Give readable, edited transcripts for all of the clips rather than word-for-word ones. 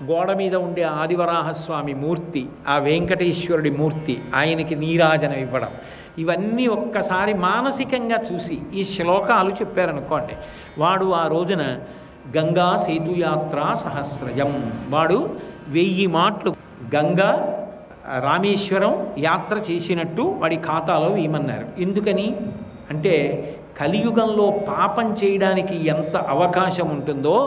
గోడ మీద ఉండే ఆదివరాహస్వామి మూర్తి, ఆ వెంకటేశ్వరుడి మూర్తి, ఆయనకి నీరాజనం ఇవ్వడం, ఇవన్నీ ఒక్కసారి మానసికంగా చూసి ఈ శ్లోకాలు చెప్పారనుకోండి, వాడు ఆ రోజున గంగా సేతుయాత్ర సహస్రజం, వాడు 1000 మాటలు గంగా రామేశ్వరం యాత్ర చేసినట్టు వాడి ఖాతాలో వేయమన్నారు. ఎందుకని అంటే కలియుగంలో పాపం చేయడానికి ఎంత అవకాశం ఉంటుందో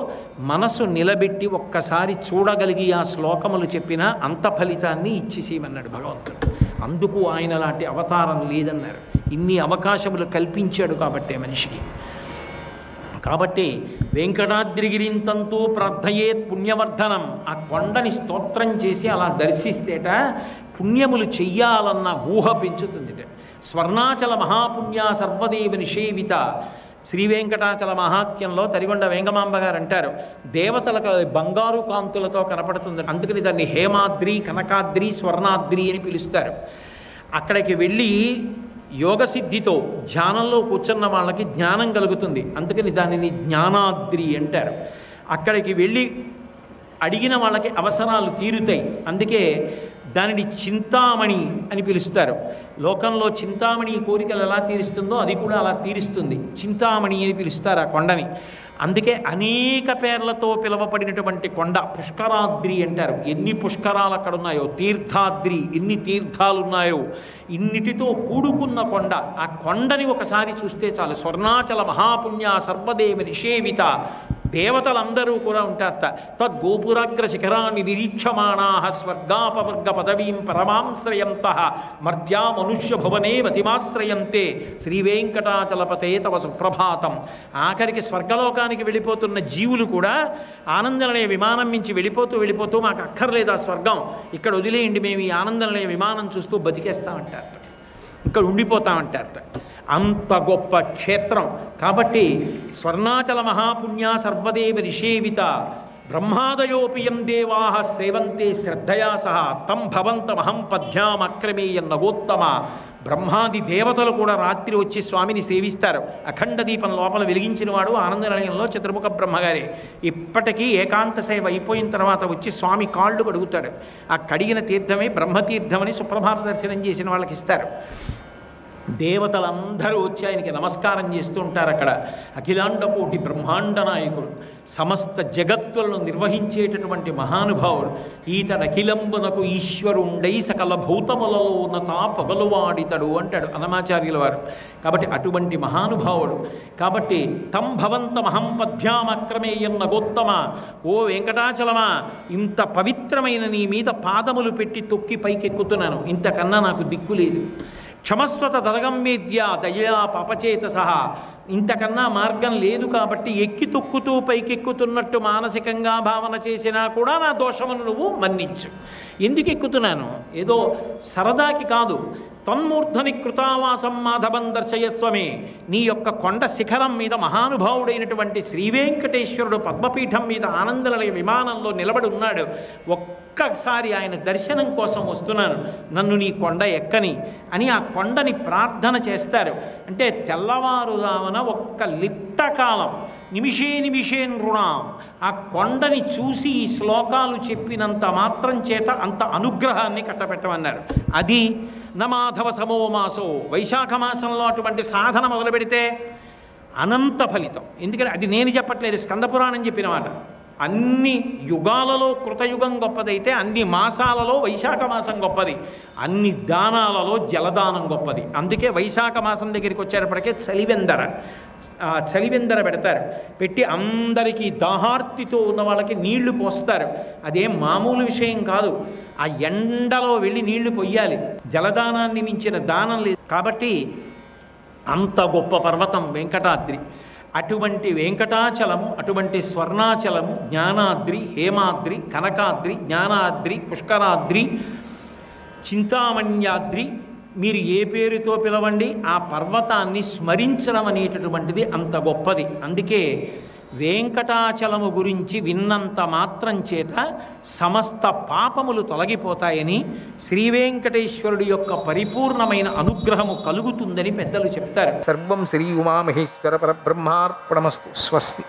మనసు నిలబెట్టి ఒక్కసారి చూడగలిగి ఆ శ్లోకములు చెప్పినా అంత ఫలితాన్ని ఇచ్చేసేయమన్నాడు భగవంతుడు. అందుకు ఆయన లాంటి అవతారం లేదన్నారు. ఇన్ని అవకాశములు కల్పించాడు కాబట్టే మనిషికి. కాబట్టి వెంకటాద్రిగిరింతంతో ప్రార్థయేత్ పుణ్యవర్ధనం, ఆ కొండని స్తోత్రం చేసి అలా దర్శిస్తేట పుణ్యములు చెయ్యాలన్న ఊహ పెంచుతుందిట. స్వర్ణాచల మహాపుణ్య సర్వదేవ నిషేవిత, శ్రీ వెంకటాచల మహాత్మ్యంలో తరిగొండ వెంగమాంబ గారు అంటారు, దేవతలకు బంగారు కాంతులతో కనపడుతుంది, అందుకని దాన్ని హేమాద్రి, కనకాద్రి, స్వర్ణాద్రి అని పిలుస్తారు. అక్కడికి వెళ్ళి యోగసిద్ధితో ధ్యానంలో కూర్చున్న వాళ్ళకి జ్ఞానం కలుగుతుంది, అందుకని దానిని జ్ఞానాద్రి అంటారు. అక్కడికి వెళ్ళి అడిగిన వాళ్ళకి అవసరాలు తీరుతాయి, అందుకే దానిని చింతామణి అని పిలుస్తారు. లోకంలో చింతామణి కోరికలు ఎలా తీరుస్తుందో అది కూడా అలా తీరుస్తుంది, చింతామణి అని పిలుస్తారు ఆ కొండని. అందుకే అనేక పేర్లతో పిలువబడినటువంటి కొండ పుష్కరాద్రి అంటారు. ఎన్ని పుష్కరాలు అక్కడ ఉన్నాయో, తీర్థాద్రి ఎన్ని తీర్థాలు ఉన్నాయో, ఇన్నిటితో కూడుకున్న కొండ. ఆ కొండని ఒకసారి చూస్తే చాలు. స్వర్ణాచల మహాపుణ్య సర్వదేవ నిషేవిత, దేవతలందరూ కూడా ఉంటారట. తద్గోపురాగ్ర శిఖరాన్ని నిరీక్షమాణా స్వర్గాపవర్గ పదవీం పరమాశ్రయంతః మర్త్యా మనుష్య భువనే మతిమాశ్రయంతే శ్రీ వెంకటాచలపతే తవ సుప్రభాతం. ఆఖరికి స్వర్గలోకానికి వెళ్ళిపోతున్న జీవులు కూడా ఆనందనిలయ విమానం నుంచి వెళ్ళిపోతూ మాకు అక్కర్లేదు ఆ స్వర్గం, ఇక్కడ వదిలేయండి, మేము ఈ ఆనందనిలయ విమానం చూస్తూ బతికేస్తామంటారట, ఇక్కడ ఉండిపోతామంటారట. అంత గొప్ప క్షేత్రం. కాబట్టి స్వర్ణాచల మహాపుణ్య సర్వదేవ నిషేవిత, బ్రహ్మాదయోపియం దేవా సేవంతే శ్రద్ధయా సహ తం భవంతమహం పద్భ్యామక్రమేయ నగోత్తమ. బ్రహ్మాది దేవతలు కూడా రాత్రి వచ్చి స్వామిని సేవిస్తారు. అఖండ దీపం లోపల వెలిగించిన వాడు ఆనంద నిలయంలో చతుర్ముఖ బ్రహ్మగారే. ఇప్పటికీ ఏకాంత సేవ అయిపోయిన తర్వాత వచ్చి స్వామి కాళ్ళు కడుగుతాడు. ఆ కడిగిన తీర్థమే బ్రహ్మతీర్థమని సుప్రభాత దర్శనం చేసిన వాళ్ళకి ఇస్తారు. దేవతలందరూ వచ్చి ఆయనకి నమస్కారం చేస్తూ ఉంటారు. అక్కడ అఖిలాండకోటి బ్రహ్మాండ నాయకుడు, సమస్త జగత్తులను నిర్వహించేటటువంటి మహానుభావుడు, ఈతడు అఖిలంబునకు ఈశ్వరుండై సకల భూతములలో ఉన్నతా పొగలువాడితడు అంటాడు అన్నమాచార్యుల వారు. కాబట్టి అటువంటి మహానుభావుడు. కాబట్టి తం భవంతమహం పద్భ్యామక్రమేయన్న గోత్తమ, ఓ వెంకటాచలమా, ఇంత పవిత్రమైన నీ మీద పాదములు పెట్టి తొక్కి పైకెక్కుతున్నాను, ఇంతకన్నా నాకు దిక్కు లేదు. క్షమస్వత దదగమ్యేద్య దయా పాపచేత సహా, ఇంతకన్నా మార్గం లేదు కాబట్టి ఎక్కి తొక్కుతూ పైకెక్కుతున్నట్టు మానసికంగా భావన చేసినా కూడా నా దోషమును నువ్వు మన్నించు. ఎందుకు ఎక్కుతున్నాను? ఏదో సరదాకి కాదు. తన్మూర్ధని కృతావాసం మాధవం దర్శయస్వమే, నీ యొక్క కొండ శిఖరం మీద మహానుభావుడైనటువంటి శ్రీవేంకటేశ్వరుడు పద్మపీఠం మీద ఆనందనిలయ విమానంలో నిలబడి ఉన్నాడు. ఒక్కసారి ఆయన దర్శనం కోసం వస్తున్నాను, నన్ను నీ కొండ ఎక్కని అని ఆ కొండని ప్రార్థన చేస్తారు. అంటే తెల్లవారుదామన ఒక్క లిప్తకాలం నిమిషేన్ రుణాం, ఆ కొండని చూసి ఈ శ్లోకాలు చెప్పినంత మాత్రం చేత అంత అనుగ్రహాన్ని కట్టబెట్టమన్నారు. అది నమాధవ సమో మాసో, వైశాఖ మాసంలో అటువంటి సాధన మొదలు పెడితే అనంత ఫలితం. ఎందుకంటే అది నేను చెప్పట్లేదు, స్కందపురాణం చెప్పిన మాట. అన్ని యుగాలలో కృతయుగం గొప్పదైతే అన్ని మాసాలలో వైశాఖ మాసం గొప్పది, అన్ని దానాలలో జలదానం గొప్పది. అందుకే వైశాఖ మాసం దగ్గరికి వచ్చేటప్పటికే చలివెందర పెడతారు. పెట్టి అందరికీ దాహార్తితో ఉన్న వాళ్ళకి నీళ్లు పోస్తారు. అదేం మామూలు విషయం కాదు. ఆ ఎండలో వెళ్ళి నీళ్లు పొయ్యాలి, జలదానాన్ని మించిన దానం లేదు. కాబట్టి అంత గొప్ప పర్వతం వెంకటాద్రి. అటువంటి వెంకటాచలము, అటువంటి స్వర్ణాచలము, జ్ఞానాద్రి, హేమాద్రి, కనకాద్రి, జ్ఞానాద్రి, పుష్కరాద్రి, చింతామణ్యాద్రి, మీరు ఏ పేరుతో పిలవండి, ఆ పర్వతాన్ని స్మరించడం అనేటటువంటిది అంత గొప్పది. అందుకే వెంకటాచలము గురించి విన్నంత మాత్రం చేత సమస్త పాపములు తొలగిపోతాయని, శ్రీ వెంకటేశ్వరుడి యొక్క పరిపూర్ణమైన అనుగ్రహము కలుగుతుందని పెద్దలు చెప్తారు. సర్వం శ్రీ ఉమామహేశ్వర పరబ్రహ్మార్పణమస్తు. స్వస్తి.